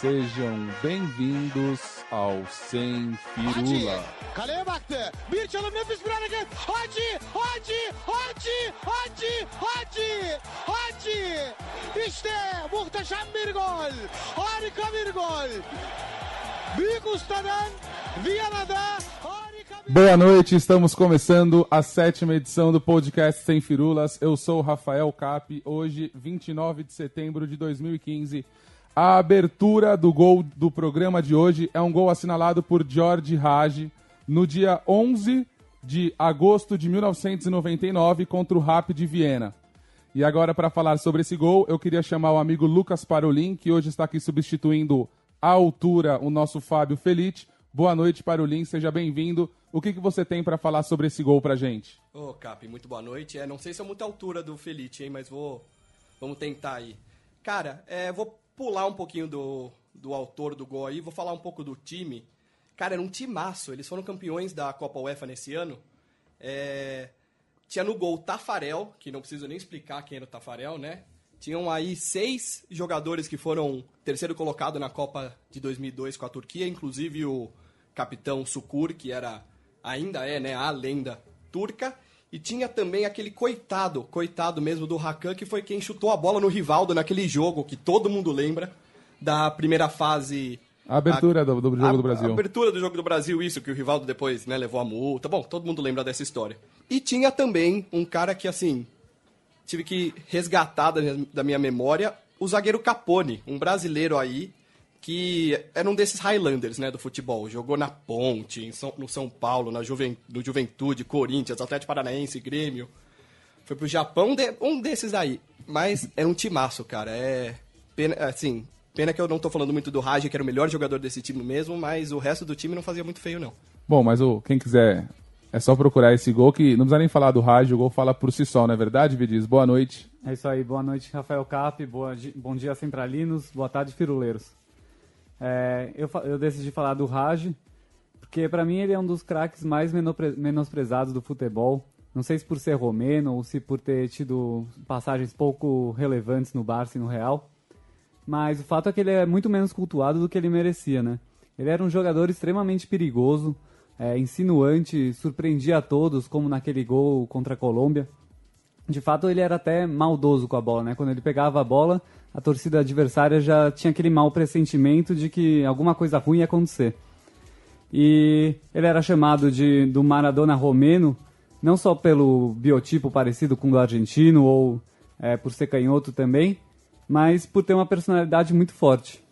Sejam bem-vindos ao Sem Firula. Kaleye baktı. Bir çalım, nefis bir hareket. Hacı. İşte muhteşem bir gol. Harika bir gol. Büyük ustadan Viyana'da harika bir... Boa noite, estamos começando a 7ª edição do podcast Sem Firulas. Eu sou o Rafael Cap. Hoje, 29 de setembro de 2015. A abertura do gol do programa de hoje é um gol assinalado por Jorge Hagi no dia 11 de agosto de 1999 contra o Rapid de Viena. E agora, para falar sobre esse gol, eu queria chamar o amigo Lucas Parolin, que hoje está aqui substituindo à altura o nosso Fábio Felice. Boa noite, Parolin, seja bem-vindo. O que você tem para falar sobre esse gol pra gente? Ô, Cap, muito boa noite. Não sei se é muita altura do Felice, hein, mas vamos tentar aí. Cara, vou pular um pouquinho do autor do gol aí, vou falar um pouco do time. Cara, era um timaço, eles foram campeões da Copa UEFA nesse ano. Tinha no gol o Tafarel, que não preciso nem explicar quem era o Tafarel, né? Tinham aí 6 jogadores que foram terceiro colocado na Copa de 2002 com a Turquia, inclusive o capitão Sukur, que ainda é, né, a lenda turca. E tinha também aquele coitado mesmo do Hakan, que foi quem chutou a bola no Rivaldo naquele jogo, que todo mundo lembra, da primeira fase... A abertura do jogo do Brasil. A abertura do jogo do Brasil, isso, que o Rivaldo depois, né, levou a multa. Bom, todo mundo lembra dessa história. E tinha também um cara que, assim, tive que resgatar da minha memória, o zagueiro Capone, um brasileiro aí, que era um desses Highlanders, né, do futebol. Jogou na Ponte, no São Paulo, no Juventude, Corinthians, Atlético Paranaense, Grêmio. Foi pro Japão, um desses aí. Mas era um timaço, cara. Pena que eu não tô falando muito do Hagi, que era o melhor jogador desse time mesmo, mas o resto do time não fazia muito feio, não. Bom, mas quem quiser, é só procurar esse gol, que não precisa nem falar do Hagi, o gol fala por si só, não é verdade, Vidiz? Boa noite. É isso aí, boa noite, Rafael Cap, bom dia, centralinos, boa tarde, firuleiros. Eu decidi falar do Hagi, porque pra mim ele é um dos craques mais menosprezados do futebol. Não sei se por ser romeno ou se por ter tido passagens pouco relevantes no Barça e no Real, mas o fato é que ele é muito menos cultuado do que ele merecia, né? Ele era um jogador extremamente perigoso, insinuante, surpreendia a todos, como naquele gol contra a Colômbia. De fato, ele era até maldoso com a bola, né? Quando ele pegava a bola, a torcida adversária já tinha aquele mau pressentimento de que alguma coisa ruim ia acontecer. E ele era chamado do Maradona romeno, não só pelo biotipo parecido com o do argentino, ou por ser canhoto também, mas por ter uma personalidade muito forte.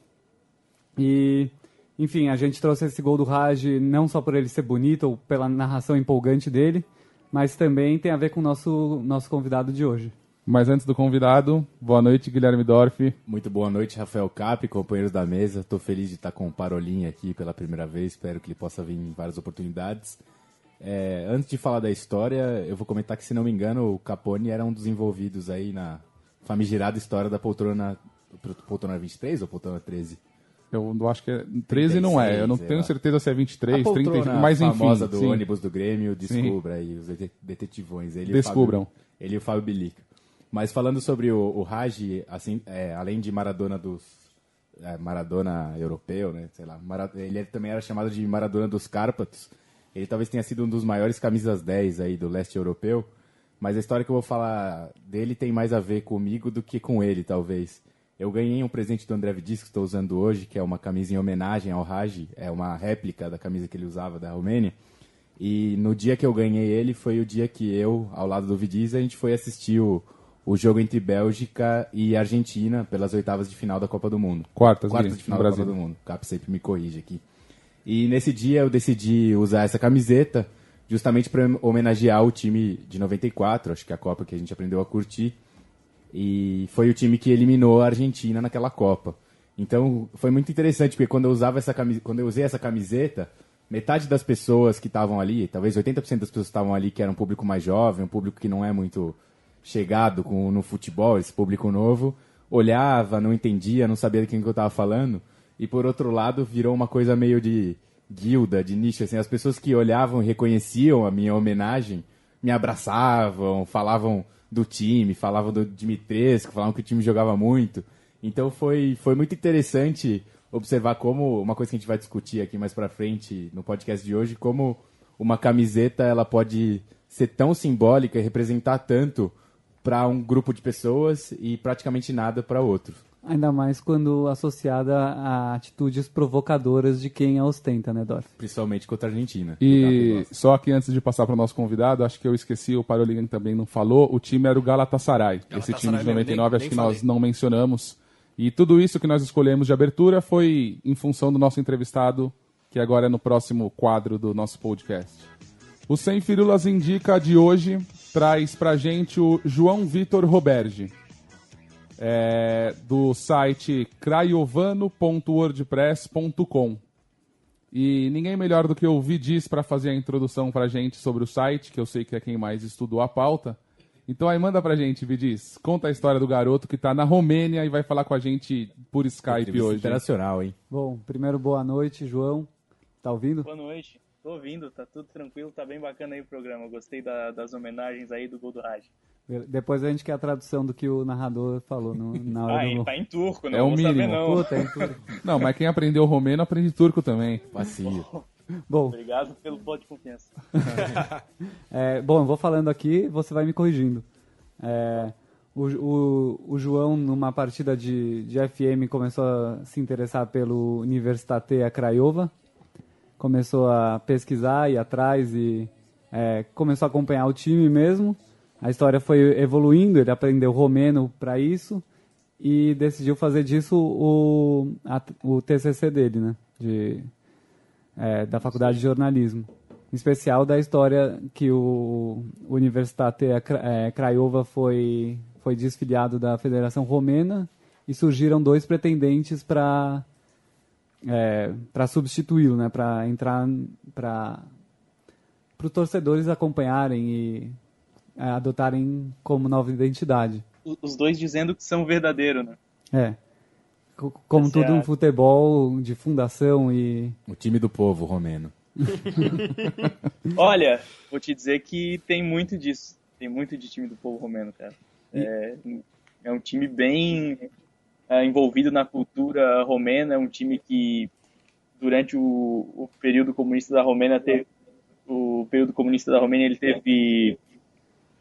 E, enfim, a gente trouxe esse gol do Hagi não só por ele ser bonito ou pela narração empolgante dele, mas também tem a ver com o nosso convidado de hoje. Mas antes do convidado, boa noite, Guilherme Dorff. Muito boa noite, Rafael Cap, companheiros da mesa. Estou feliz de estar com o Parolin aqui pela primeira vez. Espero que ele possa vir em várias oportunidades. Antes de falar da história, eu vou comentar que, se não me engano, o Capone era um dos envolvidos aí na famigerada história da poltrona 23 ou poltrona 13? Eu acho que 13 não é, eu não tenho certeza se é 23, 30, mas enfim. A famosa do ônibus do Grêmio, descubra aí, os detetivões. Descubram. Ele e o Fábio Bilica. Mas falando sobre o Hagi, assim, além de Maradona Maradona europeu, né, sei lá, ele também era chamado de Maradona dos Cárpatos. Ele talvez tenha sido um dos maiores camisas 10 aí do leste europeu, mas a história que eu vou falar dele tem mais a ver comigo do que com ele, talvez. Eu ganhei um presente do André Vidic, que estou usando hoje, que é uma camisa em homenagem ao Hagi, é uma réplica da camisa que ele usava da Romênia. E no dia que eu ganhei ele, foi o dia que eu, ao lado do Vidic, a gente foi assistir o jogo entre Bélgica e Argentina pelas oitavas de final da Copa do Mundo. Quartas de final da Copa do Mundo. O Cap sempre me corrige aqui. E nesse dia eu decidi usar essa camiseta justamente para homenagear o time de 94, acho que é a Copa que a gente aprendeu a curtir. E foi o time que eliminou a Argentina naquela Copa. Então foi muito interessante, porque quando eu usei essa camiseta, metade das pessoas que estavam ali, talvez 80% das pessoas que estavam ali, que era um público mais jovem, um público que não é muito chegado no futebol, esse público novo, olhava, não entendia, não sabia de quem que eu estava falando. E por outro lado, virou uma coisa meio de guilda, de nicho, assim, as pessoas que olhavam e reconheciam a minha homenagem me abraçavam, falavam do time, falavam do Dimitrescu, falavam que o time jogava muito. Então foi muito interessante observar como, uma coisa que a gente vai discutir aqui mais pra frente no podcast de hoje, como uma camiseta ela pode ser tão simbólica e representar tanto para um grupo de pessoas e praticamente nada para outros. Ainda mais quando associada a atitudes provocadoras de quem a ostenta, né, Dorf? Principalmente contra a Argentina. E só que antes de passar para o nosso convidado, acho que eu esqueci, o Paroligan também não falou, o time era o Galatasaray. Esse time de 99, acho que nós não mencionamos. E tudo isso que nós escolhemos de abertura foi em função do nosso entrevistado, que agora é no próximo quadro do nosso podcast. O Sem Firulas Indica de hoje traz pra gente o João Vitor Roberge, do site craiovano.wordpress.com. E ninguém melhor do que o Vidis para fazer a introdução pra gente sobre o site, que eu sei que é quem mais estudou a pauta. Então aí manda pra gente, Vidis, conta a história do garoto que tá na Romênia e vai falar com a gente por Skype hoje. Internacional, hein? Bom, primeiro boa noite, João. Tá ouvindo? Boa noite. Tô ouvindo, tá tudo tranquilo, tá bem bacana aí o programa. Gostei das homenagens aí do gol do Raj. Depois a gente quer a tradução do que o narrador falou na hora do gol. Tá em turco, não É o vou saber mínimo. não. Puta, é em turco. Não, mas quem aprendeu romeno aprende turco também. Vacilo. Bom, Obrigado pelo voto de confiança. bom, eu vou falando aqui, você vai me corrigindo. O João, numa partida de FM, começou a se interessar pelo Universitatea Craiova. Começou a pesquisar, ir atrás e começou a acompanhar o time mesmo. A história foi evoluindo, ele aprendeu romeno para isso e decidiu fazer disso o TCC dele, né? Da Faculdade de Jornalismo. Em especial da história que o Universitatea Craiova foi desfiliado da Federação Romena e surgiram 2 pretendentes para substituí-lo, né? Para entrar, para os torcedores acompanharem e adotarem como nova identidade. Os 2 dizendo que são verdadeiros, né? Como tudo no futebol de fundação e... O time do povo romeno. Olha, vou te dizer que tem muito disso. Tem muito de time do povo romeno, cara. É um time bem envolvido na cultura romena, é um time que durante o período comunista da Romênia ele teve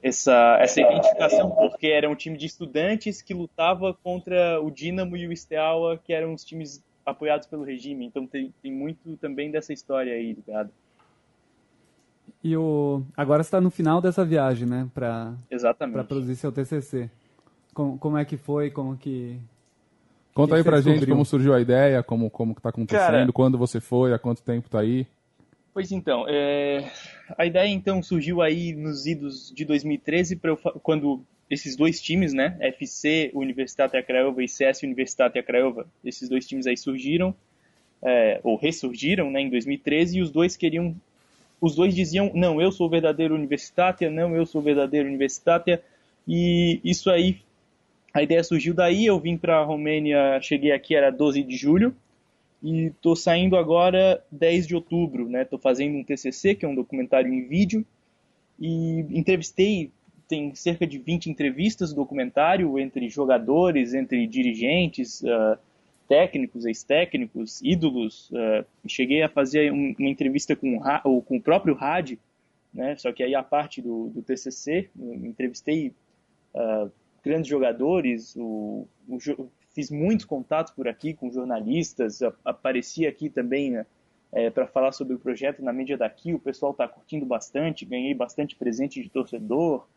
essa identificação porque era um time de estudantes que lutava contra o Dinamo e o Steaua, que eram os times apoiados pelo regime. Então tem muito também dessa história aí, ligado? E agora você está no final dessa viagem, né? Exatamente. Para produzir seu TCC. Como é que foi? Como que... Conta aí pra gente descobriu? como surgiu a ideia, como que tá acontecendo, Cara, quando você foi, há quanto tempo tá aí. Pois então, a ideia então surgiu aí nos idos de 2013, quando esses 2 times, né, FC Universitatea Craiova e CS Universitatea Craiova, esses 2 times aí surgiram, ou ressurgiram, né, em 2013, e os 2 diziam, não, eu sou o verdadeiro Universitatea, não, eu sou o verdadeiro Universitatea, e isso aí, a ideia surgiu daí, eu vim para a Romênia, cheguei aqui, era 12 de julho, e estou saindo agora 10 de outubro, né? Estou fazendo um TCC, que é um documentário em vídeo, e entrevistei, tem cerca de 20 entrevistas do documentário, entre jogadores, entre dirigentes, técnicos, ex-técnicos, ídolos. Cheguei a fazer uma entrevista com o próprio Raj, né? Só que aí a parte do TCC, entrevistei grandes jogadores, fiz muitos contatos por aqui com jornalistas, apareci aqui também, né, para falar sobre o projeto na mídia daqui, o pessoal está curtindo bastante, ganhei bastante presente de torcedor,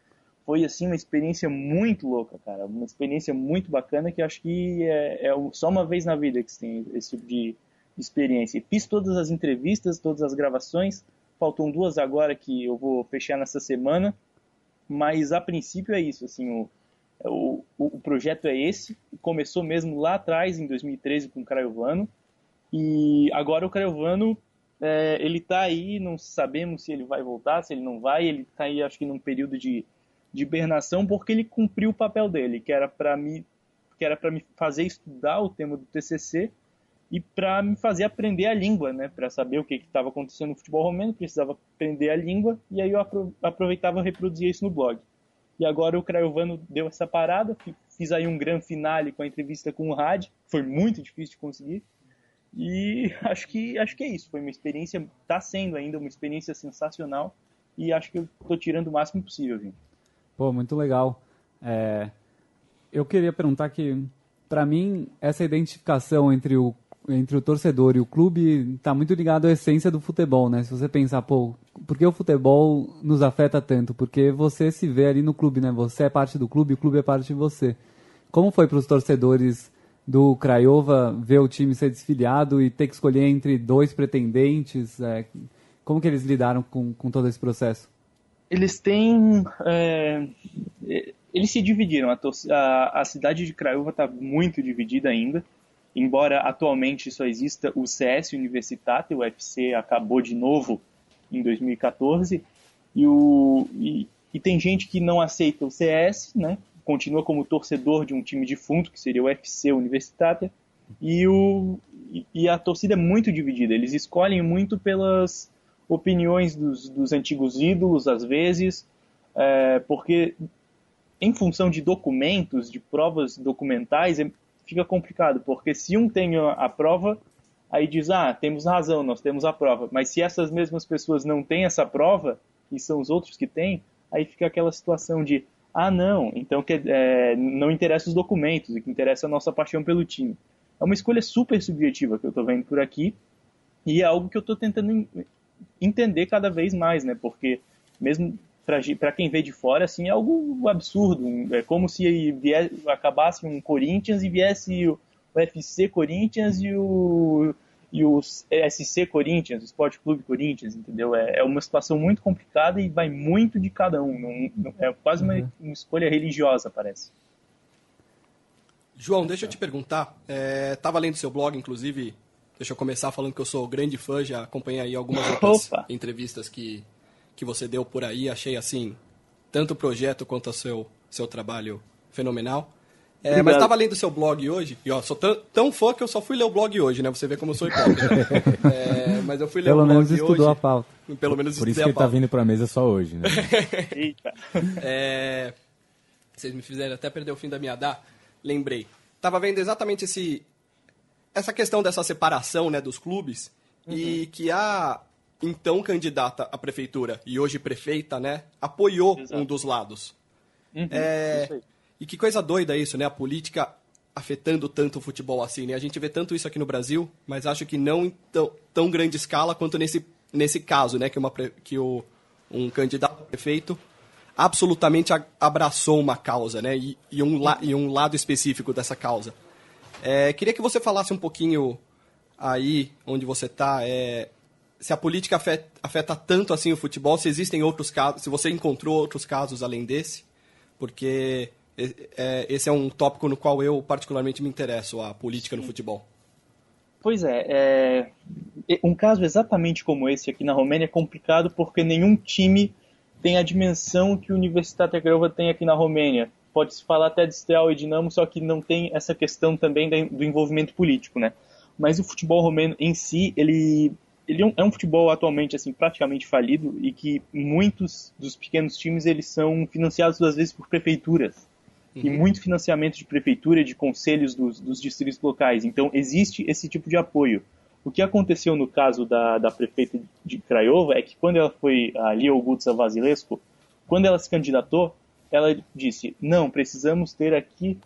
foi assim uma experiência muito louca, cara, uma experiência muito bacana que acho que só uma vez na vida que você tem esse tipo de experiência. Fiz todas as entrevistas, todas as gravações, faltam 2 agora que eu vou fechar nessa semana, mas a princípio é isso, assim, o projeto é esse, começou mesmo lá atrás, em 2013, com o Craiovano, e agora o Craiovano, ele está aí, não sabemos se ele vai voltar, se ele não vai, ele está aí, acho que num período de hibernação, porque ele cumpriu o papel dele, que era para me fazer estudar o tema do TCC e para me fazer aprender a língua, né? Para saber o que estava acontecendo no futebol romeno, precisava aprender a língua, e aí eu aproveitava e reproduzia isso no blog. E agora o Craiovano deu essa parada, fiz aí um grande finale com a entrevista com o Rad, foi muito difícil de conseguir, e acho que é isso, foi uma experiência, está sendo ainda uma experiência sensacional, e acho que eu estou tirando o máximo possível, gente. Pô, muito legal. Eu queria perguntar que, para mim, essa identificação entre o torcedor e o clube está muito ligado à essência do futebol, né? Se você pensar, pô, por que o futebol nos afeta tanto? Porque você se vê ali no clube, né? Você é parte do clube, o clube é parte de você. Como foi para os torcedores do Craiova ver o time ser desfiliado e ter que escolher entre 2 pretendentes? Como que eles lidaram com todo esse processo? Eles têm... Eles se dividiram. A cidade de Craiova está muito dividida ainda. Embora atualmente só exista o CS Universitatea, o UFC acabou de novo em 2014, e tem gente que não aceita o CS, né? Continua como torcedor de um time defunto, que seria o UFC Universitatea, e a torcida é muito dividida. Eles escolhem muito pelas opiniões dos antigos ídolos, às vezes, porque em função de documentos, de provas documentais, fica complicado, porque se um tem a prova, aí diz, temos razão, nós temos a prova. Mas se essas mesmas pessoas não têm essa prova, e são os outros que têm, aí fica aquela situação de, não, então não interessa os documentos, o que interessa é a nossa paixão pelo time. É uma escolha super subjetiva que eu estou vendo por aqui, e é algo que eu estou tentando entender cada vez mais, né? Porque mesmo para quem vê de fora, assim, é algo absurdo. É como se acabasse um Corinthians e viesse o FC Corinthians e o SC Corinthians, o Sport Clube Corinthians, entendeu? É uma situação muito complicada e vai muito de cada um. É quase uma escolha religiosa, parece. João, deixa eu te perguntar. Tava lendo seu blog, inclusive, deixa eu começar falando que eu sou grande fã, já acompanhei aí algumas outras entrevistas que você deu por aí, achei assim, tanto o projeto quanto o seu trabalho fenomenal. Mas estava lendo o seu blog hoje, e sou tão fã que eu só fui ler o blog hoje, né? Você vê como eu sou hipócrita. Mas eu fui ler o blog hoje. Pelo menos estudou a pauta. Pelo menos por isso que ele tá vindo pra mesa só hoje, né? Eita. Vocês me fizeram até perder o fim da minha lembrei. Tava vendo exatamente essa questão dessa separação, né, dos clubes, e que a então candidata à prefeitura e hoje prefeita, né, apoiou um dos lados. E que coisa doida isso, né, a política afetando tanto o futebol assim, né? A gente vê tanto isso aqui no Brasil, mas acho que não em tão grande escala quanto nesse caso, né, que um candidato a prefeito absolutamente abraçou uma causa, né, e um lado específico dessa causa. Queria que você falasse um pouquinho aí onde você está, se a política afeta tanto assim o futebol, se existem outros casos, se você encontrou outros casos além desse, porque esse é um tópico no qual eu particularmente me interesso, a política no futebol. Pois um caso exatamente como esse aqui na Romênia é complicado porque nenhum time tem a dimensão que o Universitatea Craiova tem aqui na Romênia. Pode-se falar até de Steaua e Dinamo, só que não tem essa questão também do envolvimento político, né? Mas o futebol romeno em si, ele é um futebol atualmente assim, praticamente falido e que muitos dos pequenos times eles são financiados às vezes por prefeituras. E muito financiamento de prefeitura, de conselhos dos distritos locais. Então existe esse tipo de apoio. O que aconteceu no caso da prefeita de Craiova é que quando ela foi a Lia Olguța Vasilescu, quando ela se candidatou, ela disse, não, precisamos ter aqui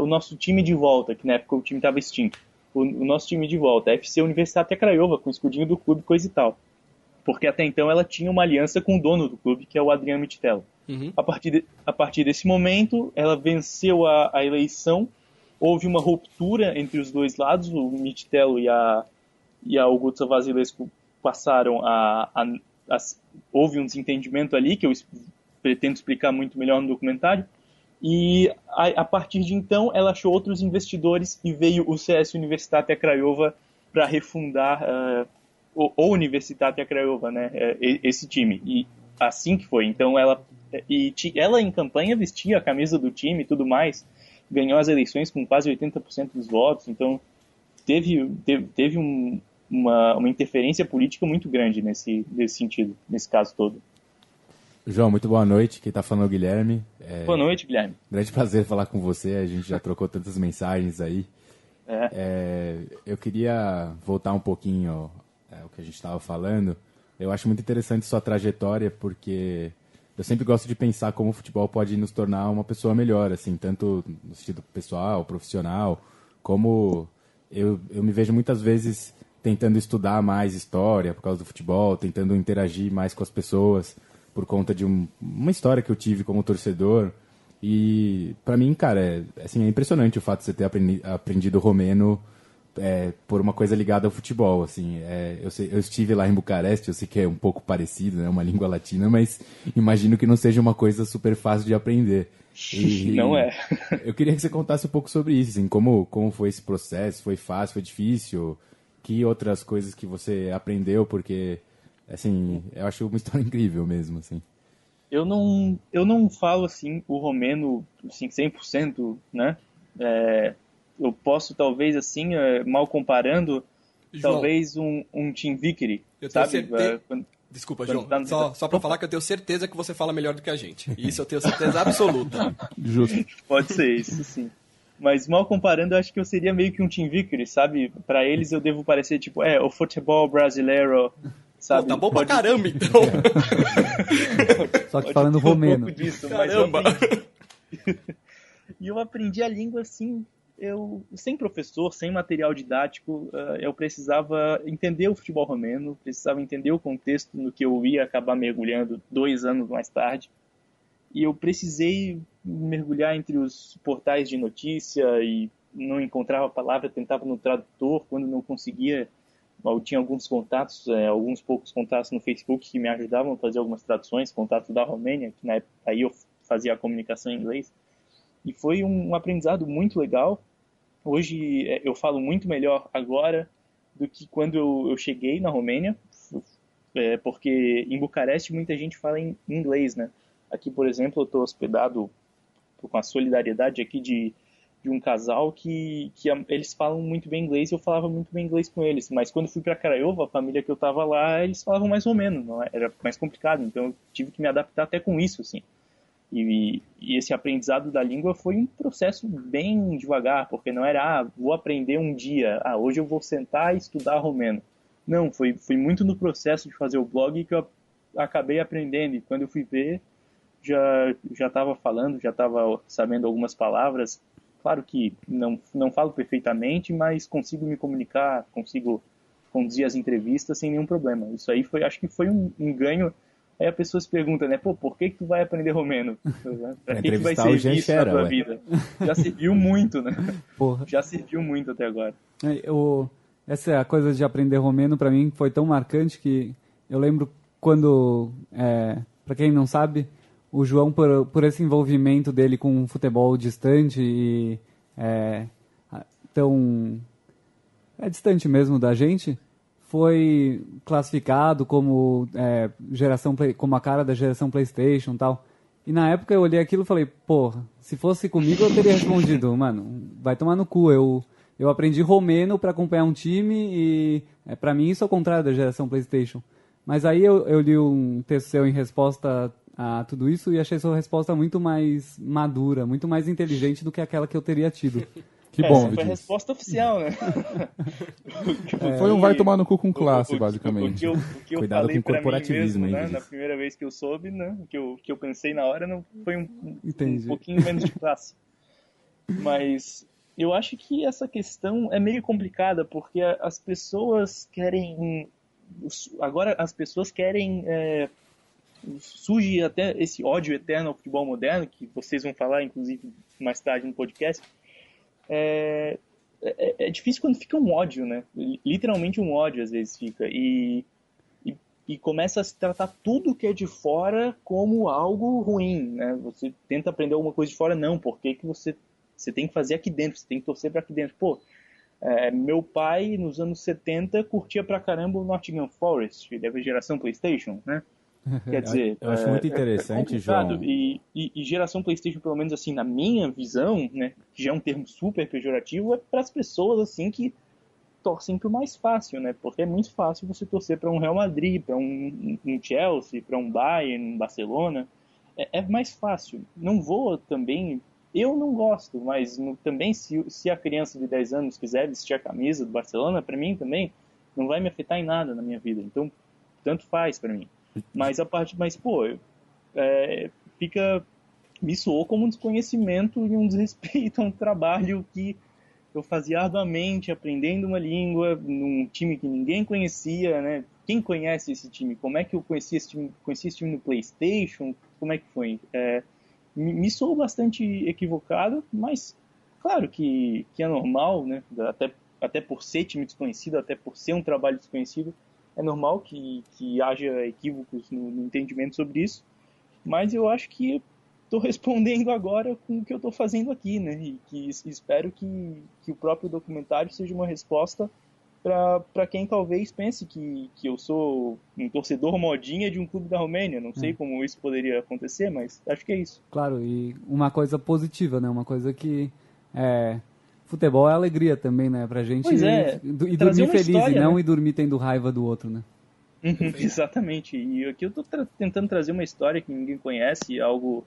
o nosso time de volta, que na época o time estava extinto. O nosso time de volta, a FC Universitatea Craiova, com o escudinho do clube, coisa e tal. Porque até então ela tinha uma aliança com o dono do clube, que é o Adriano Mititello. A partir desse momento, ela venceu a eleição, houve uma ruptura entre os dois lados, o Mititello e a Olguța Vasilescu passaram houve um desentendimento ali, que eu pretendo explicar muito melhor no documentário, e a partir de então ela achou outros investidores e veio o CS Universitatea Craiova para refundar o Universitatea Craiova, né, esse time, e assim que foi. Então ela em campanha vestia a camisa do time e tudo mais, ganhou as eleições com quase 80% dos votos, então teve uma interferência política muito grande nesse sentido, nesse caso todo. João, muito boa noite. Quem está falando é o Guilherme. Boa noite, Guilherme. Grande prazer falar com você. A gente já trocou tantas mensagens aí. Eu queria voltar um pouquinho ao que a gente estava falando. Eu acho muito interessante sua trajetória, porque eu sempre gosto de pensar como o futebol pode nos tornar uma pessoa melhor, assim, tanto no sentido pessoal, profissional, como eu me vejo muitas vezes tentando estudar mais história por causa do futebol, tentando interagir mais com as pessoas por conta de uma história que eu tive como torcedor. E para mim, cara, é impressionante o fato de você ter aprendido romeno por uma coisa ligada ao futebol. Assim, eu estive lá em Bucareste, eu sei que é um pouco parecido, né, uma língua latina, mas imagino que não seja uma coisa super fácil de aprender. Não é. Eu queria que você contasse um pouco sobre isso, assim, como foi esse processo, foi fácil, foi difícil, que outras coisas que você aprendeu, porque, assim, eu acho uma história incrível mesmo, assim. Eu não falo, assim, o romeno, assim, 100%, né? Eu posso, talvez, assim, mal comparando, João, talvez um Tim Vickery, eu sabe? tenho certeza... Desculpa, João, só pra falar que eu tenho certeza que você fala melhor do que a gente. Isso eu tenho certeza absoluta. Justo. Pode ser isso, sim. Mas mal comparando, eu acho que eu seria meio que um Tim Vickery, sabe? Pra eles eu devo parecer, tipo, o futebol brasileiro, sabe? Pô, tá bom pra caramba, então. Só que falando romeno. Pouco disso, Caramba. E eu aprendi a língua, assim, sem professor, sem material didático, eu precisava entender o futebol romeno, precisava entender o contexto no que eu ia acabar mergulhando 2 anos mais tarde. E eu precisei mergulhar entre os portais de notícia e não encontrava a palavra, tentava no tradutor, quando não conseguia, eu tinha alguns contatos, alguns poucos contatos no Facebook que me ajudavam a fazer algumas traduções, contatos da Romênia, que na época aí eu fazia a comunicação em inglês. E foi um aprendizado muito legal. Hoje eu falo muito melhor agora do que quando eu cheguei na Romênia, porque em Bucareste muita gente fala em inglês, né? Aqui, por exemplo, eu estou hospedado com a solidariedade aqui de um casal que eles falam muito bem inglês e eu falava muito bem inglês com eles. Mas quando fui para Craiova, a família que eu estava lá, eles falavam mais romeno, não era mais complicado. Então eu tive que me adaptar até com isso, assim. E esse aprendizado da língua foi um processo bem devagar, porque não era, vou aprender um dia, hoje eu vou sentar e estudar romeno. Não, foi muito no processo de fazer o blog que eu acabei aprendendo. E quando eu fui ver, já estava falando, já estava sabendo algumas palavras. Claro que não falo perfeitamente, mas consigo me comunicar, consigo conduzir as entrevistas sem nenhum problema. Isso aí acho que foi um ganho. Aí a pessoa se pergunta, né, por que tu vai aprender romeno? Pra que vai servir isso na tua vida? Já serviu muito, né? Porra. Já serviu muito até agora. Essa coisa de aprender romeno pra mim foi tão marcante que eu lembro quando, pra quem não sabe, o João, por esse envolvimento dele com um futebol distante e tão distante mesmo da gente, foi classificado como como a cara da geração PlayStation e tal. E na época eu olhei aquilo e falei, porra, se fosse comigo eu teria respondido, mano, vai tomar no cu, eu aprendi romeno para acompanhar um time e para mim isso é o contrário da geração PlayStation. Mas aí eu li um texto seu em resposta a tudo isso e achei sua resposta muito mais madura, muito mais inteligente do que aquela que eu teria tido. Que bom, essa foi a resposta oficial, né? Foi um vai tomar no cu com classe, basicamente. O que eu Cuidado falei com pra mim corporativismo, mesmo, hein, né? Vinícius? Na primeira vez que eu soube, né? Que eu pensei na hora, não foi um Entendi. pouquinho menos de classe. Mas eu acho que essa questão é meio complicada, porque as pessoas querem... Agora as pessoas querem... surge até esse ódio eterno ao futebol moderno, que vocês vão falar, inclusive, mais tarde no podcast. É difícil quando fica um ódio, né? Literalmente um ódio às vezes fica. E começa a se tratar tudo que é de fora como algo ruim, né? Você tenta aprender alguma coisa de fora, não. Por que você tem que fazer aqui dentro? Você tem que torcer para aqui dentro. Pô, meu pai, nos anos 70, curtia pra caramba o Nottingham Forest. Ele é da geração PlayStation, né? Quer dizer, eu acho muito interessante, João. E geração PlayStation, pelo menos assim, na minha visão, né, que já é um termo super pejorativo, é para as pessoas assim que torcem pro mais fácil, né? Porque é muito fácil você torcer para um Real Madrid, para um Chelsea, para um Bayern, um Barcelona. É mais fácil. Não vou também... Eu não gosto, mas também se a criança de 10 anos quiser vestir a camisa do Barcelona, para mim também não vai me afetar em nada na minha vida. Então, tanto faz para mim. Mas me soou como um desconhecimento e um desrespeito a um trabalho que eu fazia arduamente, aprendendo uma língua, num time que ninguém conhecia, né? Quem conhece esse time? Como é que eu conheci esse time? Conheci esse time no PlayStation? Como é que foi? Me soou bastante equivocado, mas claro que é normal, né? Até por ser time desconhecido, até por ser um trabalho desconhecido, é normal que haja equívocos no entendimento sobre isso, mas eu acho que estou respondendo agora com o que eu estou fazendo aqui, né? E que espero que o próprio documentário seja uma resposta para quem talvez pense que eu sou um torcedor modinha de um clube da Romênia. Não sei como isso poderia acontecer, mas acho que é isso. Claro, e uma coisa positiva, né? Uma coisa que futebol é alegria também, né? Pra gente e dormir feliz, história, e não, né? E dormir tendo raiva do outro, né? Exatamente. E aqui eu estou tentando trazer uma história que ninguém conhece, algo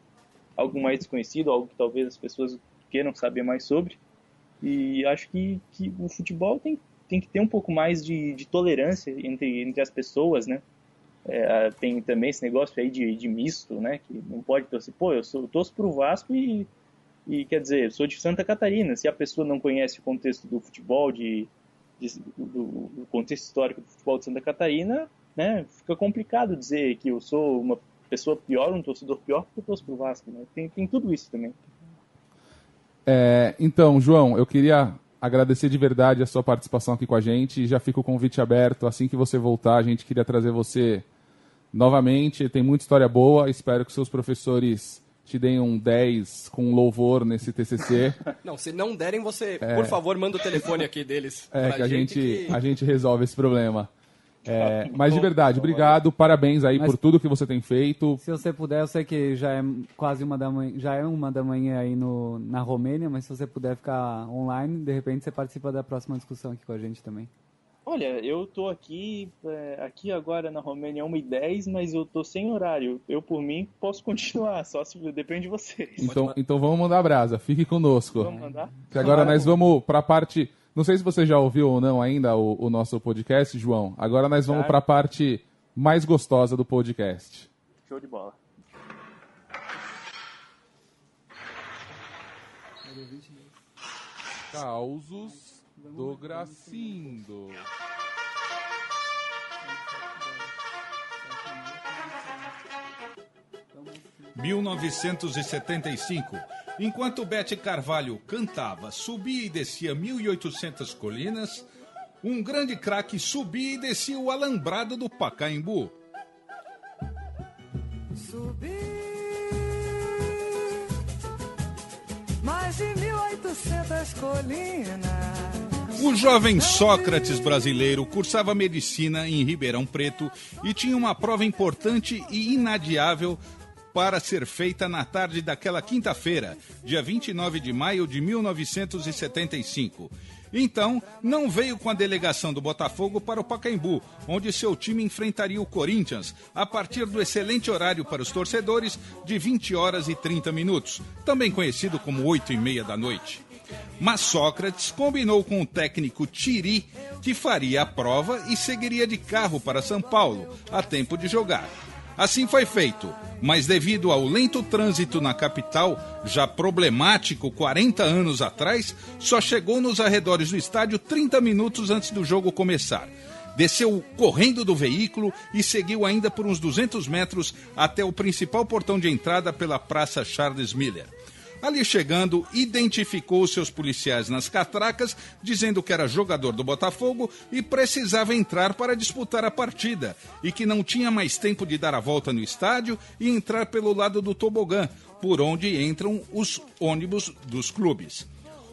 mais desconhecido, algo que talvez as pessoas queiram saber mais sobre. E acho que o futebol tem que ter um pouco mais de tolerância entre as pessoas, né? Tem também esse negócio aí de misto, né? Que não pode torcer. Pô, eu torço pro Vasco e quer dizer, eu sou de Santa Catarina. Se a pessoa não conhece o contexto do futebol, do contexto histórico do futebol de Santa Catarina, né? Fica complicado dizer que eu sou uma pessoa pior, um torcedor pior, porque eu torço pro Vasco, né? Tem tudo isso também. Então, João, eu queria agradecer de verdade a sua participação aqui com a gente. Já fica o convite aberto. Assim que você voltar, a gente queria trazer você novamente. Tem muita história boa. Espero que seus professores te deem um 10 com louvor nesse TCC. Não, se não derem, você, por favor, manda o telefone aqui deles. Que a gente resolve esse problema. Mas de verdade, obrigado, parabéns aí por tudo que você tem feito. Se você puder, eu sei que já é quase 1h aí na Romênia, mas se você puder ficar online, de repente você participa da próxima discussão aqui com a gente também. Olha, eu tô aqui agora na Romênia 1h10, mas eu tô sem horário. Eu, por mim, posso continuar, só se depende de vocês. Então vamos mandar brasa, fique conosco. Vamos mandar? Que agora nós vamos para a parte... Não sei se você já ouviu ou não ainda o nosso podcast, João. Agora nós vamos para a parte mais gostosa do podcast. Show de bola. Causos do Gracindo. Em 1975, enquanto Bete Carvalho cantava Subia e Descia 1.800 Colinas, um grande craque subia e descia o alambrado do Pacaembu. Subi mais de 1.800 colinas. O jovem Sócrates brasileiro cursava medicina em Ribeirão Preto e tinha uma prova importante e inadiável para ser feita na tarde daquela quinta-feira, dia 29 de maio de 1975. Então, não veio com a delegação do Botafogo para o Pacaembu, onde seu time enfrentaria o Corinthians, a partir do excelente horário para os torcedores de 20h30, também conhecido como 8h30 da noite. Mas Sócrates combinou com o técnico Thierry que faria a prova e seguiria de carro para São Paulo, a tempo de jogar. Assim foi feito, mas devido ao lento trânsito na capital, já problemático 40 anos atrás, só chegou nos arredores do estádio 30 minutos antes do jogo começar. Desceu correndo do veículo e seguiu ainda por uns 200 metros até o principal portão de entrada pela Praça Charles Miller. Ali chegando, identificou seus policiais nas catracas, dizendo que era jogador do Botafogo e precisava entrar para disputar a partida, e que não tinha mais tempo de dar a volta no estádio e entrar pelo lado do tobogã, por onde entram os ônibus dos clubes.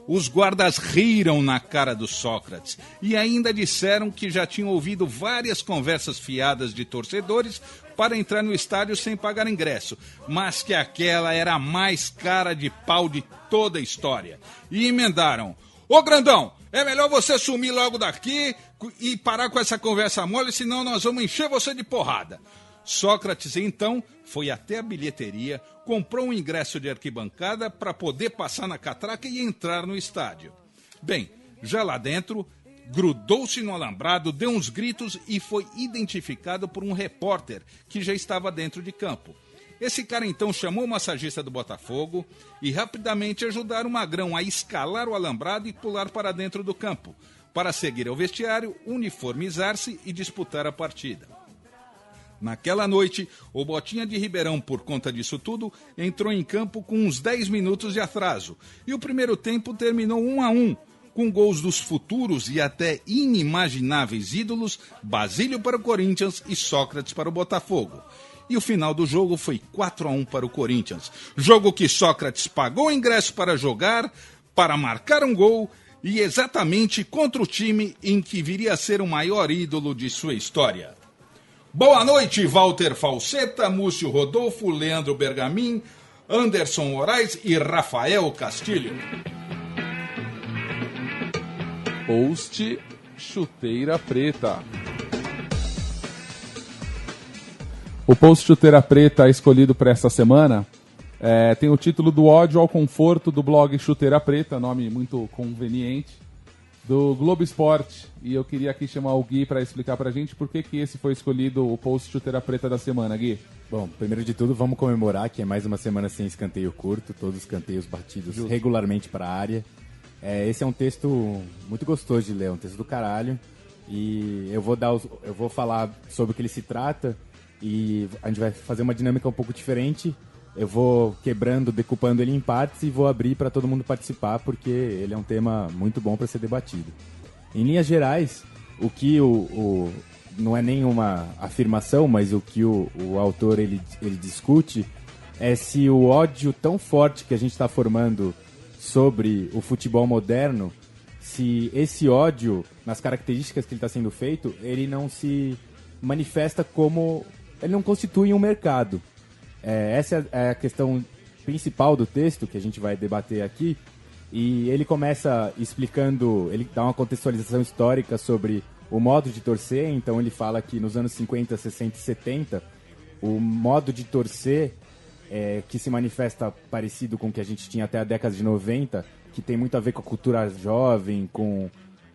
Os guardas riram na cara do Sócrates e ainda disseram que já tinham ouvido várias conversas fiadas de torcedores para entrar no estádio sem pagar ingresso, mas que aquela era a mais cara de pau de toda a história. E emendaram: "Ô grandão, É melhor você sumir logo daqui e parar com essa conversa mole, senão nós vamos encher você de porrada. Sócrates, então, foi até a bilheteria, comprou um ingresso de arquibancada para poder passar na catraca e entrar no estádio. Bem, já lá dentro, grudou-se no alambrado, deu uns gritos e foi identificado por um repórter que já estava dentro de campo. Esse cara então chamou o massagista do Botafogo e rapidamente ajudaram o Magrão a escalar o alambrado e pular para dentro do campo, para seguir ao vestiário, uniformizar-se e disputar a partida. Naquela noite, o Botinha de Ribeirão, por conta disso tudo, entrou em campo com uns 10 minutos de atraso e o primeiro tempo terminou 1-1, com gols dos futuros e até inimagináveis ídolos, Basílio para o Corinthians e Sócrates para o Botafogo. E o final do jogo foi 4-1 para o Corinthians. Jogo que Sócrates pagou o ingresso para jogar, para marcar um gol e exatamente contra o time em que viria a ser o maior ídolo de sua história. Boa noite, Walter Falseta, Múcio Rodolfo, Leandro Bergamin, Anderson Moraes e Rafael Castilho. Post Chuteira Preta. O post Chuteira Preta escolhido para essa semana tem o título do ódio ao conforto do blog Chuteira Preta, nome muito conveniente, do Globo Esporte. E eu queria aqui chamar o Gui para explicar para a gente por que esse foi escolhido o post Chuteira Preta da semana, Gui. Bom, primeiro de tudo, vamos comemorar que é mais uma semana sem escanteio curto, todos os escanteios batidos regularmente para a área. Esse é um texto muito gostoso de ler, um texto do caralho. E eu vou falar sobre o que ele se trata e a gente vai fazer uma dinâmica um pouco diferente. Eu vou quebrando, decupando ele em partes e vou abrir para todo mundo participar, porque ele é um tema muito bom para ser debatido. Em linhas gerais, o que não é nenhuma afirmação, mas o que o autor ele discute é se o ódio tão forte que a gente está formando sobre o futebol moderno, se esse ódio, nas características que ele está sendo feito, ele não se manifesta como... ele não constitui um mercado. Essa é a questão principal do texto que a gente vai debater aqui. E ele começa explicando, ele dá uma contextualização histórica sobre o modo de torcer. Então ele fala que nos anos 50, 60 e 70, o modo de torcer que se manifesta parecido com o que a gente tinha até a década de 90, que tem muito a ver com a cultura jovem, com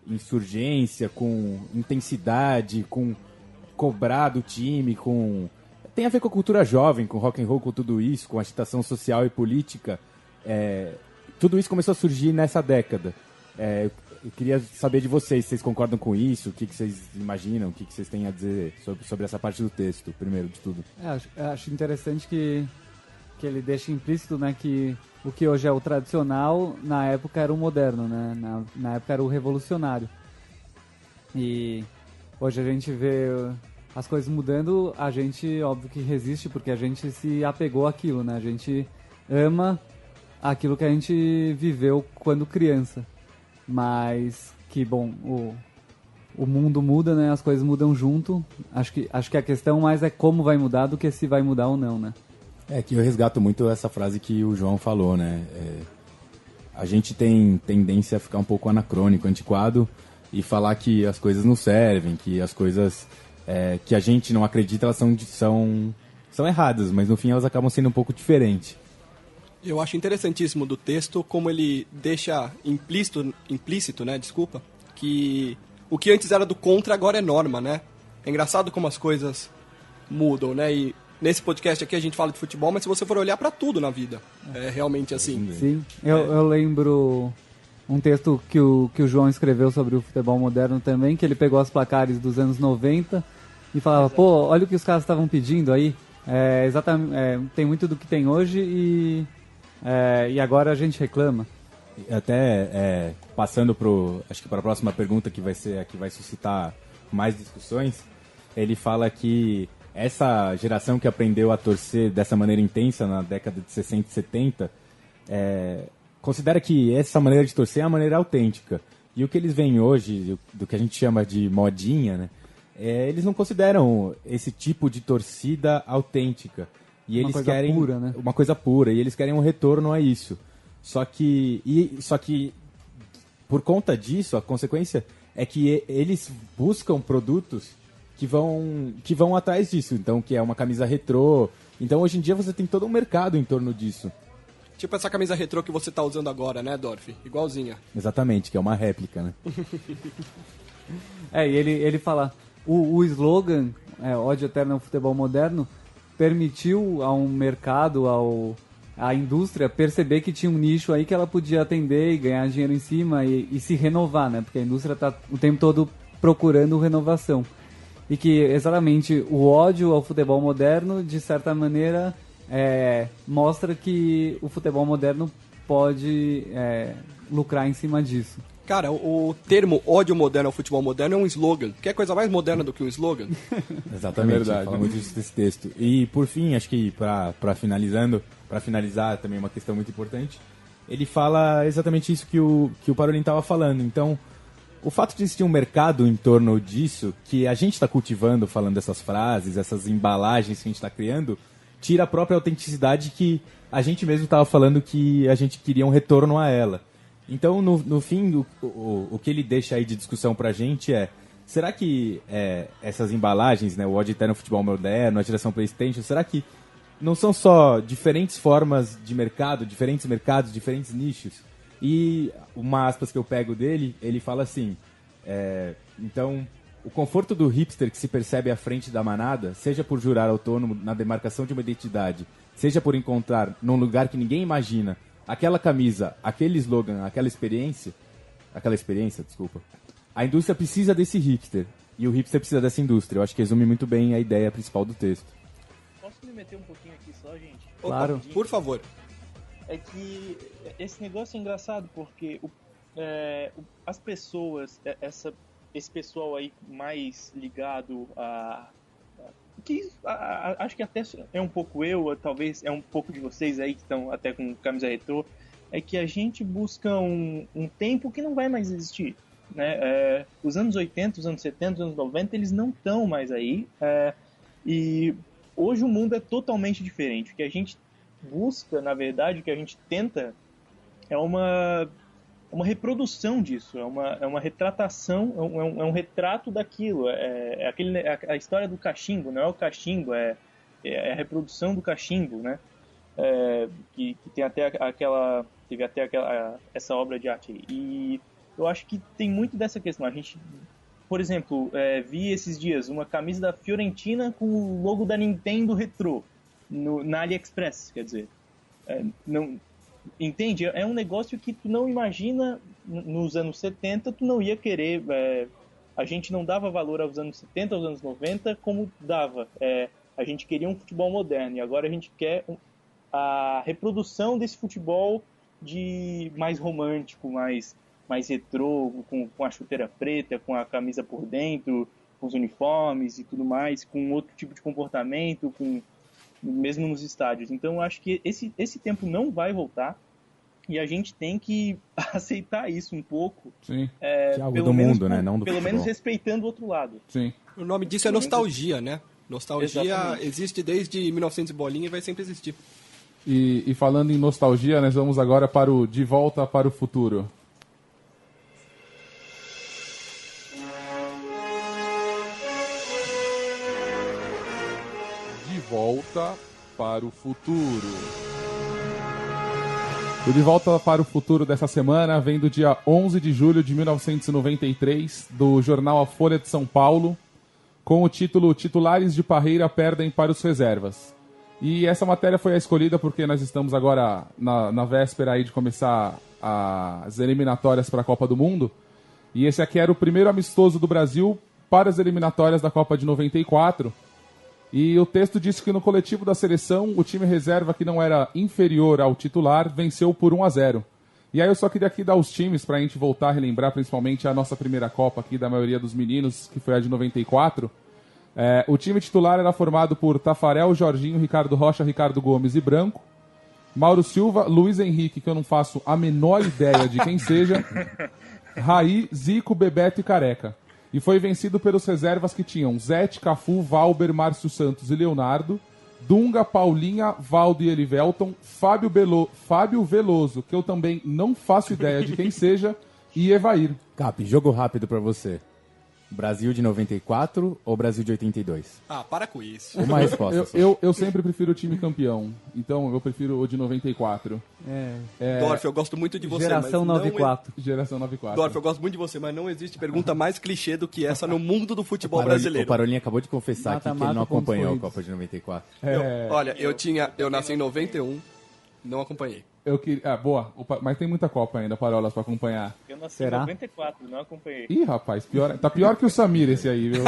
insurgência, com intensidade, com cobrar do time, tem a ver com a cultura jovem, com rock and roll, com tudo isso, com agitação social e política. Tudo isso começou a surgir nessa década. Eu queria saber de vocês, se vocês concordam com isso, o que vocês imaginam, o que vocês têm a dizer sobre essa parte do texto, primeiro de tudo. Acho interessante que ele deixa implícito, né, que o que hoje é o tradicional, na época era o moderno, né? Na época era o revolucionário. E hoje a gente vê as coisas mudando, a gente, óbvio que resiste, porque a gente se apegou àquilo, né? A gente ama aquilo que a gente viveu quando criança. Mas que, bom, o mundo muda, né? As coisas mudam junto. Acho que a questão mais é como vai mudar do que se vai mudar ou não, né? Que eu resgato muito essa frase que o João falou, né? A gente tem tendência a ficar um pouco anacrônico, antiquado, e falar que as coisas não servem, que as coisas que a gente não acredita, elas são erradas, mas no fim elas acabam sendo um pouco diferentes. Eu acho interessantíssimo do texto como ele deixa implícito, né, que o que antes era do contra agora é norma, né? É engraçado como as coisas mudam, né? E nesse podcast aqui a gente fala de futebol, mas se você for olhar pra tudo na vida, é realmente assim. Sim, eu lembro um texto que o João escreveu sobre o futebol moderno também, que ele pegou as placares dos anos 90 e falava, pô, olha o que os caras estavam pedindo aí, exatamente, tem muito do que tem hoje e agora a gente reclama. Até passando acho que para a próxima pergunta, que vai ser a que vai suscitar mais discussões, ele fala que essa geração que aprendeu a torcer dessa maneira intensa na década de 60 e 70 considera que essa maneira de torcer é a maneira autêntica. E o que eles veem hoje, do que a gente chama de modinha, né, eles não consideram esse tipo de torcida autêntica. E eles querem pura, né? Uma coisa pura, e eles querem um retorno a isso. Só que por conta disso, a consequência é que eles buscam produtos que vão atrás disso. Então, que é uma camisa retrô. Então, hoje em dia, você tem todo um mercado em torno disso. Tipo essa camisa retrô que você tá usando agora, né, Dorf? Igualzinha. Exatamente, que é uma réplica, né? E ele fala, o slogan, ódio eterno ao futebol moderno, permitiu a um mercado, à indústria, perceber que tinha um nicho aí que ela podia atender e ganhar dinheiro em cima e se renovar, né? Porque a indústria está o tempo todo procurando renovação. E que exatamente o ódio ao futebol moderno, de certa maneira, mostra que o futebol moderno pode lucrar em cima disso. Cara, o termo ódio moderno ao futebol moderno é um slogan. Quer coisa mais moderna do que um slogan? Exatamente, verdade. fala muito disso desse texto. E por fim, acho que para finalizar também uma questão muito importante, ele fala exatamente isso que o Parolin estava falando. Então, o fato de existir um mercado em torno disso, que a gente está cultivando, falando dessas frases, essas embalagens que a gente está criando, tira a própria autenticidade que a gente mesmo estava falando que a gente queria um retorno a ela. Então, no fim, o que ele deixa aí de discussão pra gente será que essas embalagens, né, o ódio eterno ao futebol moderno, a geração PlayStation, será que não são só diferentes formas de mercado, diferentes mercados, diferentes nichos? E uma aspas que eu pego dele, ele fala assim, então, o conforto do hipster que se percebe à frente da manada, seja por jurar autônomo na demarcação de uma identidade, seja por encontrar num lugar que ninguém imagina aquela camisa, aquele slogan, aquela experiência, desculpa. A indústria precisa desse hipster e o hipster precisa dessa indústria. Eu acho que resume muito bem a ideia principal do texto. Posso me meter um pouquinho aqui só, gente? Claro. Opa, por favor. É que esse negócio é engraçado porque as pessoas, esse pessoal aí mais ligado acho que até é um pouco talvez é um pouco de vocês aí que estão até com camisa retrô, é que a gente busca um tempo que não vai mais existir, né? Os anos 80, os anos 70, os anos 90, eles não estão mais aí, e hoje o mundo é totalmente diferente. O que a gente busca, na verdade, o que a gente tenta é uma reprodução disso, é uma retratação, é um retrato daquilo, a história do cachimbo, não é o cachimbo, é a reprodução do cachimbo, né? Que tem teve até essa obra de arte aí. E eu acho que tem muito dessa questão. A gente, por exemplo, vi esses dias uma camisa da Fiorentina com o logo da Nintendo retrô na AliExpress, quer dizer, não. Entende? É um negócio que tu não imagina nos anos 70, tu não ia querer. A gente não dava valor aos anos 70, aos anos 90 como dava. A gente queria um futebol moderno e agora a gente quer a reprodução desse futebol mais romântico, mais retrô, com a chuteira preta, com a camisa por dentro, com os uniformes e tudo mais, com outro tipo de comportamento, mesmo nos estádios. Então eu acho que esse tempo não vai voltar e a gente tem que aceitar isso um pouco. Sim. Que é algo do mundo, né? Não do pelo futebol. menos respeitando o outro lado. Sim. O nome disso é nostalgia, né? Nostalgia Exatamente. existe desde 1900 e bolinha e vai sempre existir. E falando em nostalgia, nós vamos agora para o De Volta para o Futuro. De Volta para o Futuro. O De Volta para o Futuro dessa semana vem do dia 11 de julho de 1993, do jornal A Folha de São Paulo, com o título Titulares de Parreira perdem para os reservas. E essa matéria foi a escolhida porque nós estamos agora na véspera aí de começar as eliminatórias para a Copa do Mundo. E esse aqui era o primeiro amistoso do Brasil para as eliminatórias da Copa de 94. E o texto disse que no coletivo da seleção, o time reserva, que não era inferior ao titular, venceu por 1-0. E aí eu só queria aqui dar os times para a gente voltar a relembrar, principalmente a nossa primeira Copa aqui da maioria dos meninos, que foi a de 94. O time titular era formado por Tafarel, Jorginho, Ricardo Rocha, Ricardo Gomes e Branco. Mauro Silva, Luiz Henrique, que eu não faço a menor ideia de quem seja. Raí, Zico, Bebeto e Careca. E foi vencido pelos reservas que tinham Zete, Cafu, Valber, Márcio Santos e Leonardo, Dunga, Paulinha, Valdo e Elivelton, Fábio Veloso, que eu também não faço ideia de quem seja, e Evair. Cap, jogo rápido pra você. Brasil de 94 ou Brasil de 82? Ah, para com isso. Uma resposta. só. Eu sempre prefiro o time campeão, então eu prefiro o de 94. Dorf, eu gosto muito de você, Geração mas não 94. Geração 94. Dorf, eu gosto muito de você, mas não existe pergunta mais clichê do que essa no mundo do futebol O brasileiro. Parolinha acabou de confessar aqui que ele não Mata-mata, pontos acompanhou a corridos. Copa de 94. Olha, eu nasci em 91, não acompanhei. Eu queria... boa. Mas tem muita Copa ainda, Parolas, pra acompanhar. Eu nasci Será? em 94, não acompanhei. Ih, rapaz, tá pior que o Samir esse aí, viu?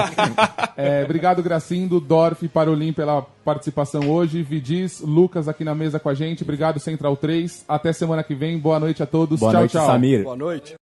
Obrigado, Gracindo, Dorf e Parolim pela participação hoje. Vidiz, Lucas aqui na mesa com a gente. Obrigado, Central 3. Até semana que vem. Boa noite a todos. Boa tchau, noite, tchau. Samir. Boa noite.